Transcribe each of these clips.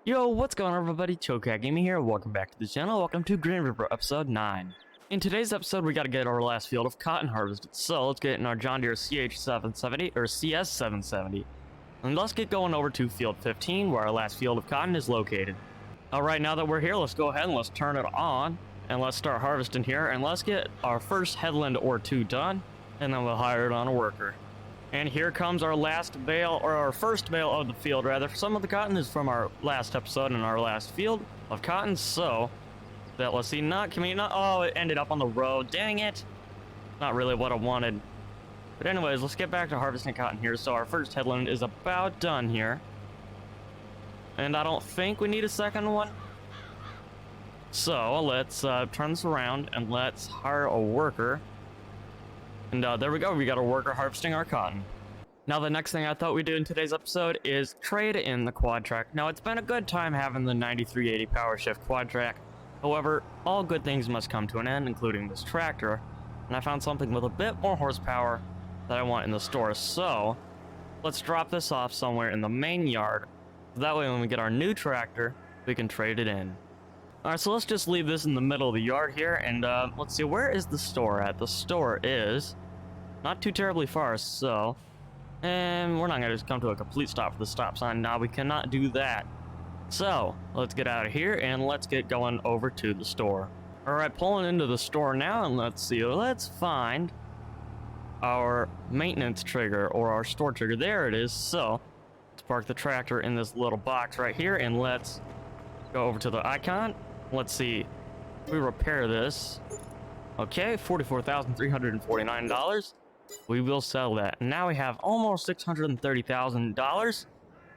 Yo, what's going on everybody? Chillcat Gaming here. Welcome back to the channel. Welcome to Greenriver episode 9. In today's episode, we gotta get our last field of cotton harvested. So let's get in our John Deere CH770 or CS770. And let's get going over to field 15 where our last field of cotton is located. Alright, now that we're here, let's go ahead and let's turn it on. And let's start harvesting here. And let's get our first headland or two done. And then we'll hire it on a worker. And here comes our last bale, or our first bale of the field, rather. Some of the cotton is from our last episode and our last field of cotton, so that, let's see, oh, it ended up on the road, dang it. Not really what I wanted. But anyways, let's get back to harvesting cotton here. So our first headland is about done here. And I don't think we need a second one. So let's turn this around and let's hire a worker. And there we go, we got a worker harvesting our cotton. Now the next thing I thought we'd do in today's episode is trade in the quad track. Now it's been a good time having the 9380 power shift quad track. However, all good things must come to an end, including this tractor. And I found something with a bit more horsepower that I want in the store. So let's drop this off somewhere in the main yard. That way when we get our new tractor, we can trade it in. Alright, so let's just leave this in the middle of the yard here, and let's see, where is the store at? The store is not too terribly far, so... And we're not going to just come to a complete stop for the stop sign. Now we cannot do that. So, let's get out of here, and let's get going over to the store. Alright, pulling into the store now, and let's see, let's find our maintenance trigger, or our store trigger. There it is, so... Let's park the tractor in this little box right here, and let's go over to the icon. Let's see, we repair this. Okay, $44,349. We will sell that. Now we have almost $630,000.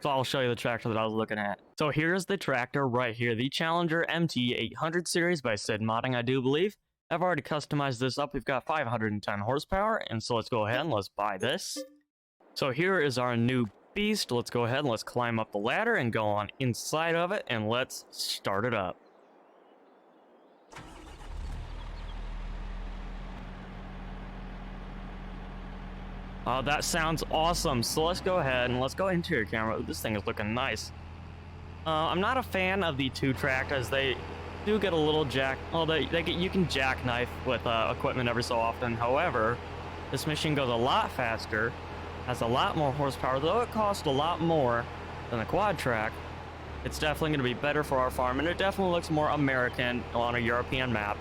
So I'll show you the tractor that I was looking at. So here's the tractor right here, the Challenger MT800 series by Sid Modding, I do believe. I've already customized this up. We've got 510 horsepower, and so let's go ahead and let's buy this. So here is our new beast. Let's go ahead and let's climb up the ladder and go on inside of it, and let's start it up. Oh, that sounds awesome. So let's go ahead and let's go interior camera. This thing is looking nice. I'm not a fan of the two tractors. They do get a little jack. Well, you can jackknife with equipment every so often. However, this machine goes a lot faster, has a lot more horsepower. Though it costs a lot more than the quad track, it's definitely going to be better for our farm, and it definitely looks more American on a European map.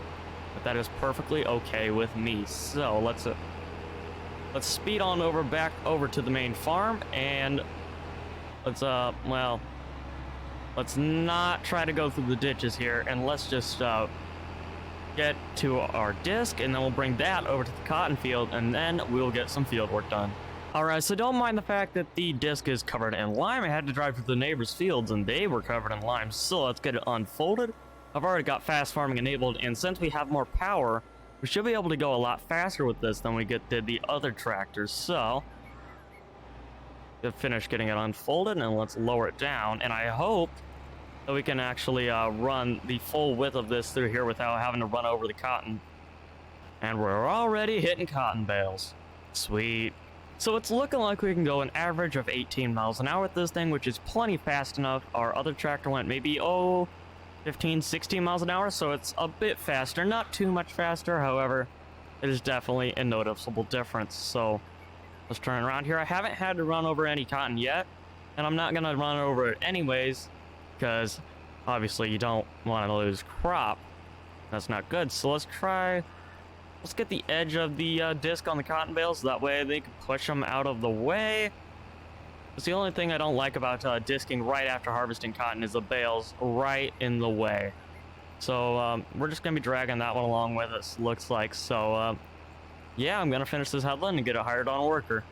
But that is perfectly okay with me. So let's speed on over back over to the main farm, and let's not try to go through the ditches here, and let's just get to our disc, and then we'll bring that over to the cotton field, and then we'll get some field work done. Alright, so don't mind the fact that the disc is covered in lime. I had to drive through the neighbors' fields, and they were covered in lime, so let's get it unfolded. I've already got fast farming enabled, and since we have more power, we should be able to go a lot faster with this than we did the other tractors. So, we'll finish getting it unfolded, and let's lower it down. And I hope that we can actually run the full width of this through here without having to run over the cotton. And we're already hitting cotton bales. Sweet. So it's looking like we can go an average of 18 miles an hour with this thing, which is plenty fast enough. Our other tractor went maybe, 15, 16 miles an hour, so it's a bit faster. Not too much faster, however, it is definitely a noticeable difference. So let's turn around here. I haven't had to run over any cotton yet, and I'm not going to run over it anyways, because obviously you don't want to lose crop. That's not good. So let's get the edge of the disc on the cotton bales, so that way they can push them out of the way. It's the only thing I don't like about disking right after harvesting cotton is the bales right in the way. So we're just going to be dragging that one along with us, looks like. So yeah, I'm going to finish this headland and get it hired on a worker.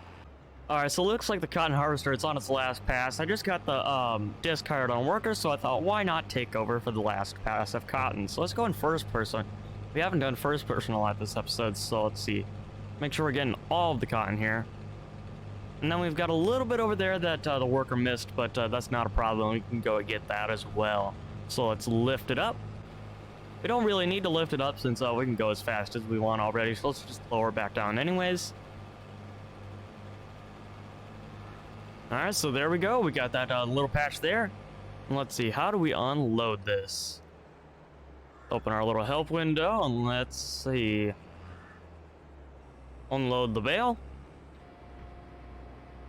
Alright, so it looks like the cotton harvester, it's on its last pass. I just got the disc hired on a worker, so I thought, why not take over for the last pass of cotton? So let's go in first person. We haven't done first person a lot this episode, so let's see. Make sure we're getting all of the cotton here. And then we've got a little bit over there that the worker missed, but that's not a problem. We can go and get that as well. So let's lift it up. We don't really need to lift it up since we can go as fast as we want already. So let's just lower back down anyways. Alright, so there we go. We got that little patch there. Let's see, how do we unload this? Open our little help window and let's see. Unload the bale.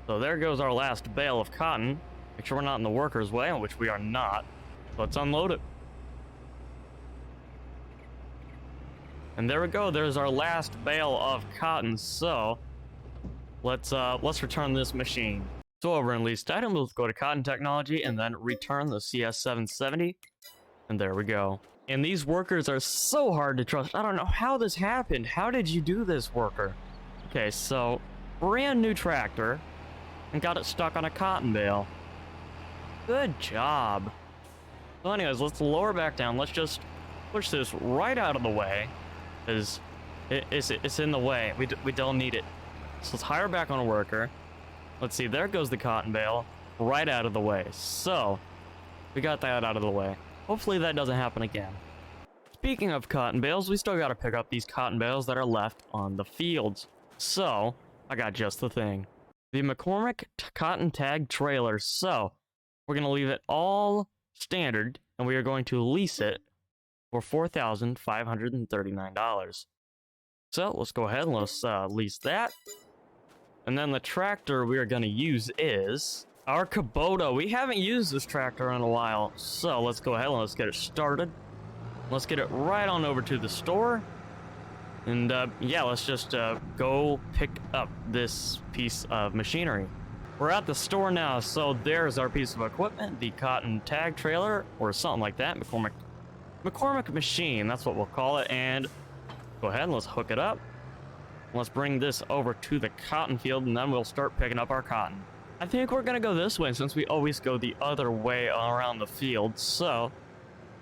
So there goes our last bale of cotton. Make sure we're not in the worker's way, which we are not. Let's unload it. And there we go, there's our last bale of cotton. So let's return this machine. So over in leased item, let's go to cotton technology and then return the CS770. And there we go. And these workers are so hard to trust. I don't know how this happened. How did you do this, worker? Okay, so brand new tractor and got it stuck on a cotton bale. Good job. So anyways, let's lower back down. Let's just push this right out of the way, because it's in the way. We don't need it. So let's hire back on a worker. Let's see, there goes the cotton bale right out of the way. So we got that out of the way. Hopefully that doesn't happen again. Speaking of cotton bales, we still got to pick up these cotton bales that are left on the fields. So I got just the thing. The McCormick cotton tag trailer. So we're going to leave it all standard, and we are going to lease it for $4,539. So let's go ahead and let's lease that. And then the tractor we are going to use is our Kubota. We haven't used this tractor in a while, so let's go ahead and let's get it started. Let's get it right on over to the store. And yeah, let's just go pick up this piece of machinery. We're at the store now, so there's our piece of equipment, the cotton tag trailer, or something like that, McCormick machine, that's what we'll call it. And go ahead and let's hook it up. Let's bring this over to the cotton field, and then we'll start picking up our cotton. I think we're gonna go this way since we always go the other way around the field. So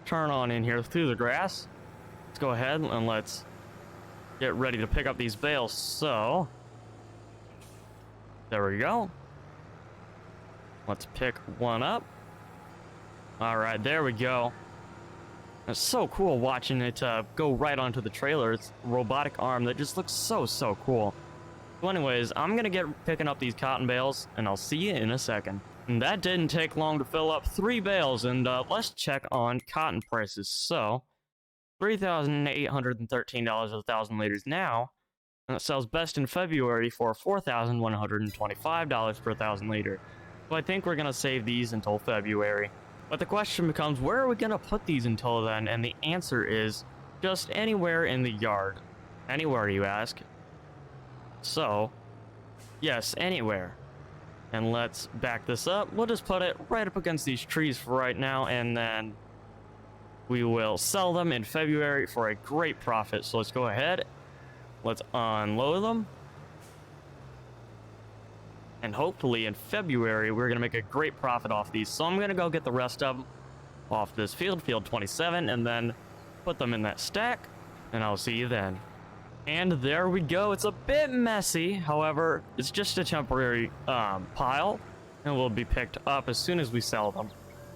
turn on in here through the grass. Let's go ahead and let's get ready to pick up these bales. So there we go. Let's pick one up. All right, there we go. It's so cool watching it go right onto the trailer. It's a robotic arm that just looks so cool. So anyways, I'm gonna get picking up these cotton bales, and I'll see you in a second. And that didn't take long to fill up 3 bales, and let's check on cotton prices. So $3,813 a 1,000 liters now, and it sells best in February for $4,125 per 1,000 liter. So I think we're gonna save these until February. But the question becomes, where are we gonna put these until then? And the answer is just anywhere in the yard. Anywhere, you ask? So yes, anywhere. And let's back this up. We'll just put it right up against these trees for right now, and then we will sell them in February for a great profit. So let's go ahead, let's unload them, and hopefully in February we're gonna make a great profit off these. So I'm gonna go get the rest of them off this field 27, and then put them in that stack, and I'll see you then. And there we go. It's a bit messy, however, it's just a temporary pile, and will be picked up as soon as we sell them.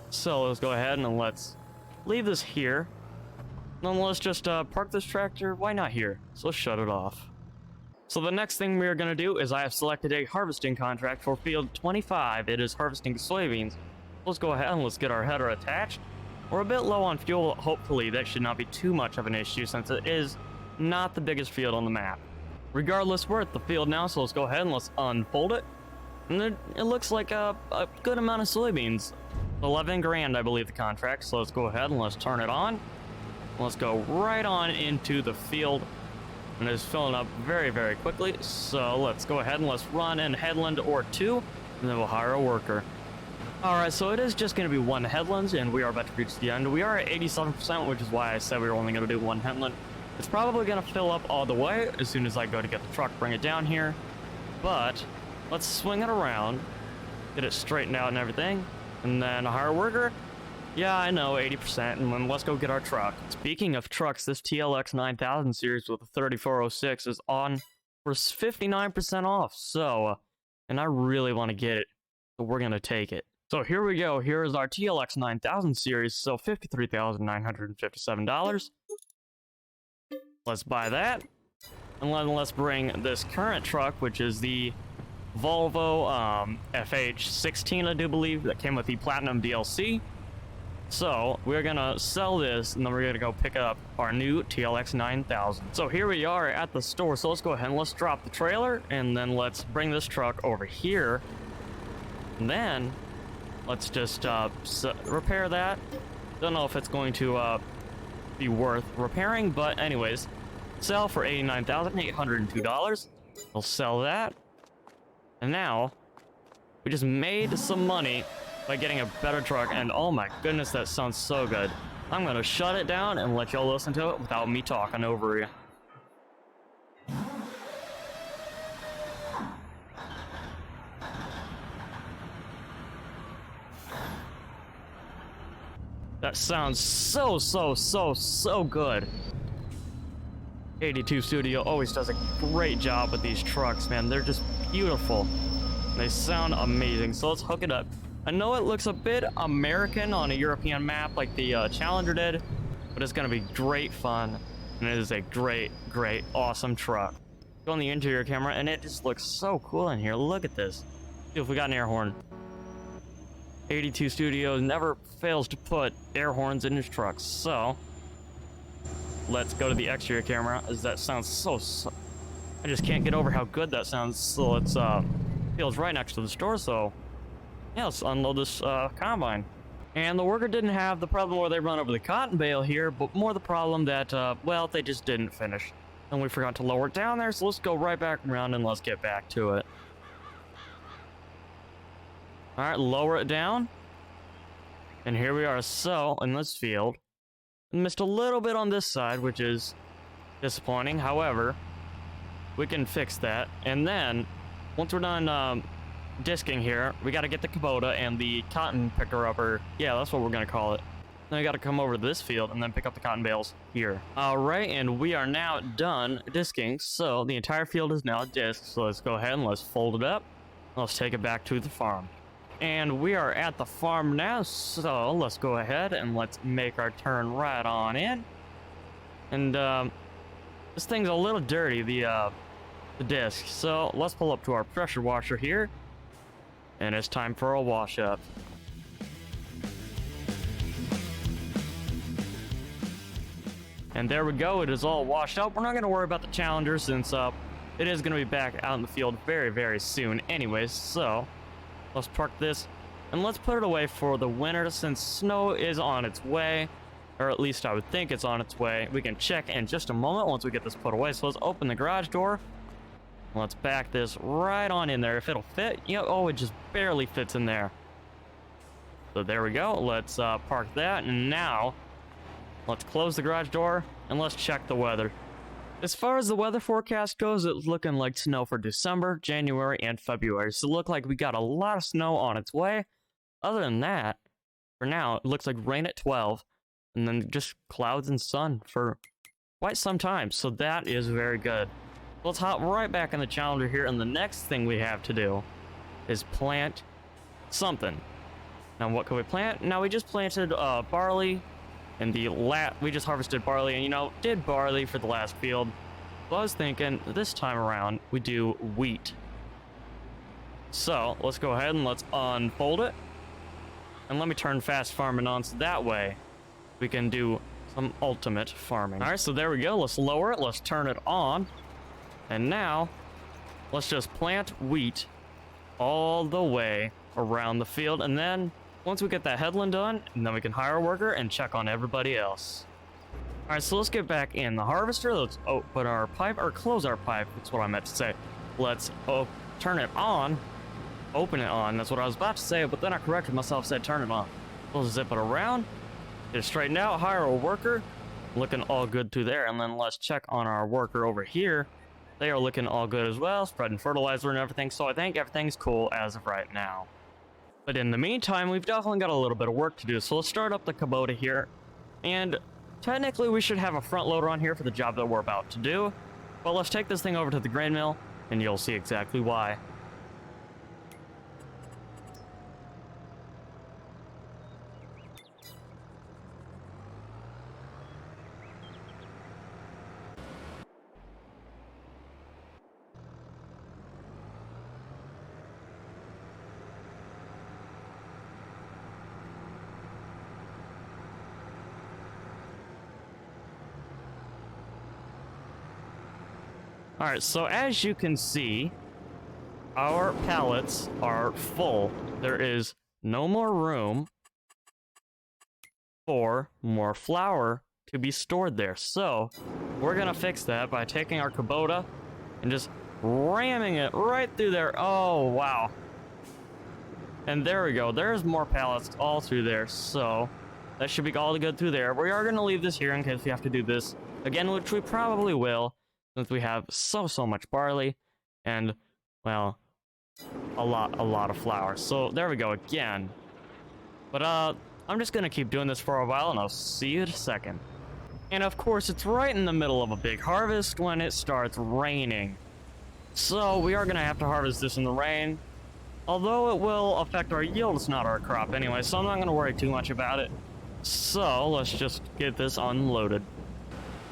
So let's go ahead and let's leave this here. Then let's just park this tractor. Why not here? So let's shut it off. So the next thing we are going to do is I have selected a harvesting contract for field 25. It is harvesting soybeans. Let's go ahead and let's get our header attached. We're a bit low on fuel. Hopefully that should not be too much of an issue since it is not the biggest field on the map. Regardless, we're at the field now, so let's go ahead and let's unfold it. And it looks like a good amount of soybeans. 11 grand, I believe, the contract. So let's go ahead and let's turn it on. Let's go right on into the field. And it's filling up very quickly. So let's go ahead and let's run in headland or 2, and then we'll hire a worker. Alright, so it is just going to be 1 headland, and we are about to reach the end. We are at 87%, which is why I said we were only going to do 1 headland. It's probably going to fill up all the way as soon as I go to get the truck, bring it down here. But let's swing it around, get it straightened out and everything, and then hire a worker. Yeah, I know, 80%, and then let's go get our truck. Speaking of trucks, this TLX 9000 series with the 3406 is on for 59% off, so, and I really want to get it, so we're going to take it. So here we go, here is our TLX 9000 series, so $53,957. Let's buy that, and then let's bring this current truck, which is the Volvo FH16, I do believe, that came with the Platinum DLC. So we're gonna sell this, and then we're gonna go pick up our new TLX 9000. So here we are at the store. So let's go ahead and let's drop the trailer, and then let's bring this truck over here. And then let's just repair that. Don't know if it's going to be worth repairing, but anyways, sell for $89,802. We'll sell that. And now we just made some money by getting a better truck, and oh my goodness, that sounds so good. I'm gonna shut it down and let y'all listen to it without me talking over you. That sounds so good. 82 Studio always does a great job with these trucks, man. They're just beautiful. They sound amazing. So let's hook it up. I know it looks a bit American on a European map like the Challenger did, but it's gonna be great fun. And it is a great, awesome truck. Go on the interior camera, and it just looks so cool in here. Look at this. See if we got an air horn. 82 Studios never fails to put air horns in his trucks, so let's go to the exterior camera, as that sounds so I just can't get over how good that sounds. So let's field's right next to the store, so yeah, let's unload this combine. And the worker didn't have the problem where they run over the cotton bale here, but more the problem that well, they just didn't finish, and we forgot to lower it down there. So let's go right back around and let's get back to it. All right, lower it down. And here we are. So, in this field, I missed a little bit on this side, which is disappointing. However, we can fix that. And then, once we're done disking here, we got to get the Kubota and the cotton picker upper. Yeah, that's what we're going to call it. Then we got to come over to this field and then pick up the cotton bales here. All right, and we are now done disking. So, the entire field is now disked. So, let's go ahead and let's fold it up. Let's take it back to the farm. And we are at the farm now, so let's go ahead and let's make our turn right on in. And this thing's a little dirty, the disc, so let's pull up to our pressure washer here, and it's time for a wash up. And there we go, it is all washed up. We're not going to worry about the Challenger since it is going to be back out in the field very soon anyways, so let's park this, and let's put it away for the winter since snow is on its way, or at least I would think it's on its way. We can check in just a moment once we get this put away. So let's open the garage door. Let's back this right on in there. If it'll fit, you know, oh, it just barely fits in there. So there we go. Let's park that, and now let's close the garage door, and let's check the weather. As far as the weather forecast goes, it's looking like snow for December, January, and February. So it looks like we got a lot of snow on its way. Other than that, for now, it looks like rain at 12, and then just clouds and sun for quite some time. So that is very good. Let's hop right back in the Challenger here, and the next thing we have to do is plant something. Now, what can we plant? Now, we just planted barley. And we just harvested barley, and, you know, did barley for the last field. So I was thinking, this time around, we do wheat. So, let's go ahead and let's unfold it. And let me turn fast farming on, so that way we can do some ultimate farming. All right, so there we go. Let's lower it. Let's turn it on. And now, let's just plant wheat all the way around the field, and then once we get that headland done, and then we can hire a worker and check on everybody else. All right, so let's get back in the harvester. Let's open our pipe, or close our pipe. That's what I meant to say. Let's turn it on, open it on. That's what I was about to say, but then I corrected myself, said turn it on. We'll zip it around, get it straightened out, hire a worker. Looking all good through there, and then let's check on our worker over here. They are looking all good as well, spreading fertilizer and everything, so I think everything's cool as of right now. But in the meantime, we've definitely got a little bit of work to do, so let's start up the Kubota here. And technically, we should have a front loader on here for the job that we're about to do. But let's take this thing over to the grain mill, and you'll see exactly why. All right, so as you can see, our pallets are full. There is no more room for more flour to be stored there. So we're gonna fix that by taking our Kubota and just ramming it right through there. Oh, wow. And there we go. There's more pallets all through there. So that should be all good through there. We are gonna leave this here in case we have to do this again, which we probably will, since we have so much barley and, well, a lot of flour. So there we go again. But I'm just gonna keep doing this for a while, and I'll see you in a second. And of course, it's right in the middle of a big harvest when it starts raining. So we are gonna have to harvest this in the rain. Although it will affect our yield, it's not our crop anyway, so I'm not gonna worry too much about it. So let's just get this unloaded.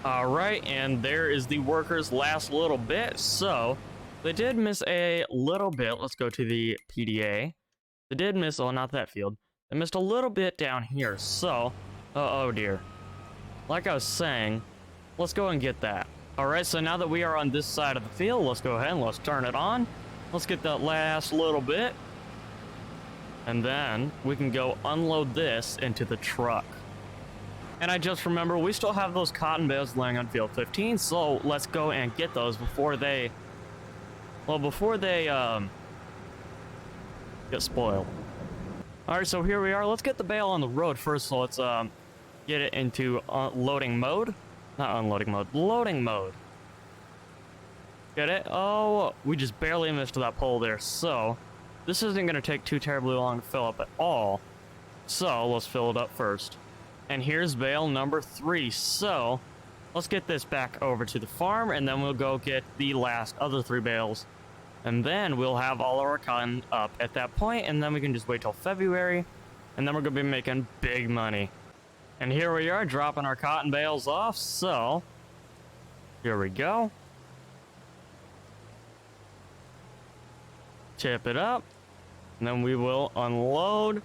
All right, and there is the workers' last little bit. So they did miss a little bit. Let's go to the PDA. They did miss, oh, not that field. They missed a little bit down here. So, oh dear. Like I was saying, let's go and get that. All right, so now that we are on this side of the field, let's go ahead and let's turn it on. Let's get that last little bit. And then we can go unload this into the truck. And I just remember we still have those cotton bales laying on field 15, so let's go and get those before they, well, get spoiled. All right, so here we are. Let's get the bale on the road first. So let's get it into loading mode. Not unloading mode, loading mode. Get it? Oh, we just barely missed that pole there. So this isn't going to take too terribly long to fill up at all. So let's fill it up first. And here's bale number 3. So let's get this back over to the farm, and then we'll go get the last other 3 bales. And then we'll have all of our cotton up at that point, and then we can just wait till February, and then we're going to be making big money. And here we are dropping our cotton bales off. So here we go. Tip it up, and then we will unload.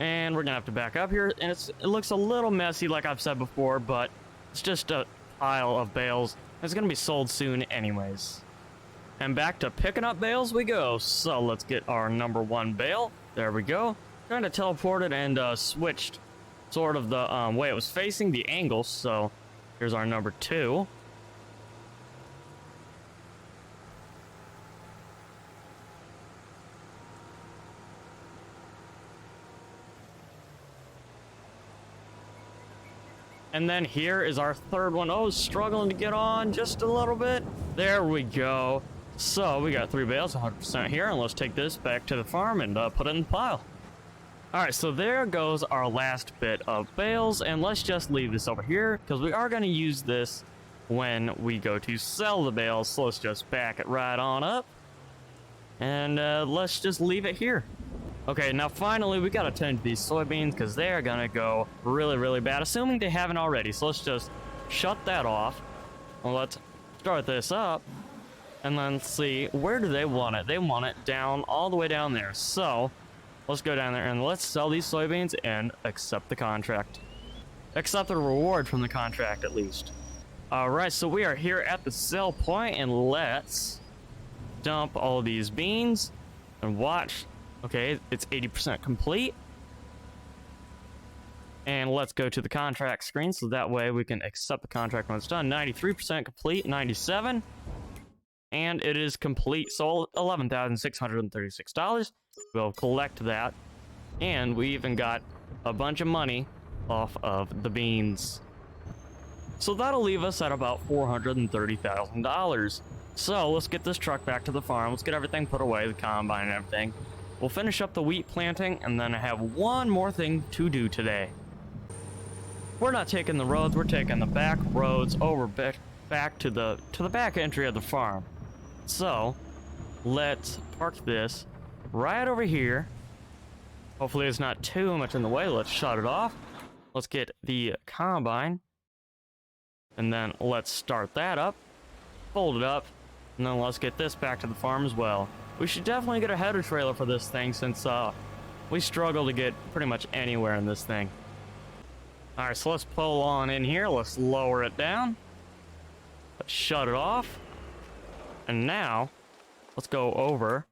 And we're gonna have to back up here, and it looks a little messy, like I've said before, but it's just a pile of bales. It's gonna be sold soon anyways. And back to picking up bales we go. So let's get our number 1 bale. There we go. Kind of teleported and switched sort of the way it was facing, the angle. So here's our number 2. And then here is our 3rd one. Oh, struggling to get on just a little bit. There we go. So we got 3 bales, 100% here, and let's take this back to the farm and put it in the pile. All right, so there goes our last bit of bales, and let's just leave this over here because we are going to use this when we go to sell the bales. So let's just back it right on up, and let's just leave it here. Okay, now finally we gotta tend to these soybeans because they are gonna go really bad, assuming they haven't already. So let's just shut that off. Well, let's start this up, and then see, where do they want it? They want it down, all the way down there. So let's go down there and let's sell these soybeans and accept the contract. Accept the reward from the contract, at least. All right, so we are here at the sell point, and let's dump all these beans and watch. Okay, it's 80% complete. And let's go to the contract screen so that way we can accept the contract when it's done. 93% complete, 97. And it is complete, so $11,636. We'll collect that. And we even got a bunch of money off of the beans. So that'll leave us at about $430,000. So let's get this truck back to the farm. Let's get everything put away, the combine and everything. We'll finish up the wheat planting, and then I have one more thing to do today. We're not taking the roads, we're taking the back roads over back to the back entry of the farm. So let's park this right over here. Hopefully it's not too much in the way. Let's shut it off. Let's get the combine, and then let's start that up, fold it up, and then let's get this back to the farm as well. We should definitely get a header trailer for this thing since we struggle to get pretty much anywhere in this thing. Alright, so let's pull on in here. Let's lower it down. Let's shut it off. And now, let's go over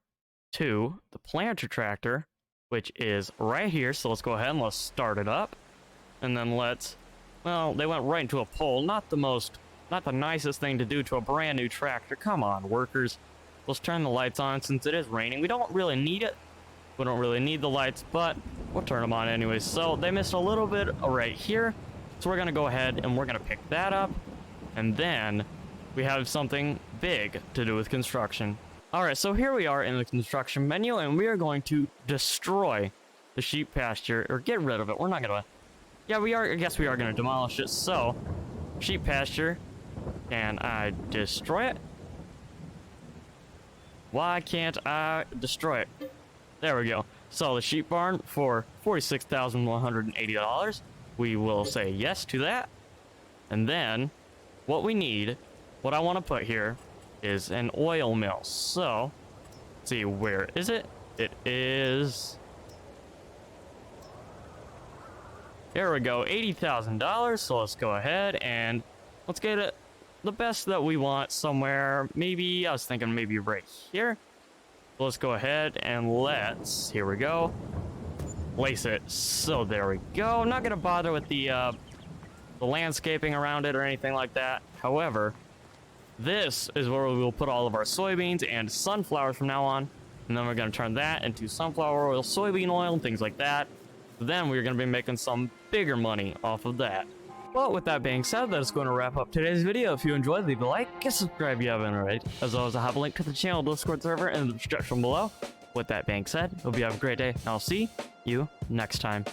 to the planter tractor, which is right here. So let's go ahead and let's start it up. And then let's, well, they went right into a pole. Not the nicest thing to do to a brand new tractor. Come on, workers. Let's turn the lights on since it is raining. We don't really need it. We don't really need the lights, but we'll turn them on anyways. So they missed a little bit right here. So we're gonna go ahead and we're gonna pick that up. And then we have something big to do with construction. All right, so here we are in the construction menu, and we are going to destroy the sheep pasture, or get rid of it. We're not gonna, yeah, we are, I guess we are gonna demolish it. So, sheep pasture, can I destroy it? Why can't I destroy it? There we go. So the sheep barn for $46,180. We will say yes to that. And then, what we need, what I want to put here, is an oil mill. So, let's see, where is it? It is... There we go, $80,000. So let's go ahead and let's get it, the best that we want somewhere. Maybe, I was thinking maybe right here. So let's go ahead and let's, here we go, place it. So there we go. I'm not going to bother with the landscaping around it or anything like that. However, this is where we will put all of our soybeans and sunflowers from now on. And then we're going to turn that into sunflower oil, soybean oil, and things like that. Then we're going to be making some bigger money off of that. Well, with that being said, that is going to wrap up today's video. If you enjoyed, leave a like, and subscribe if you haven't already. As always, I have a link to the channel Discord server in the description below. With that being said, hope you have a great day, and I'll see you next time.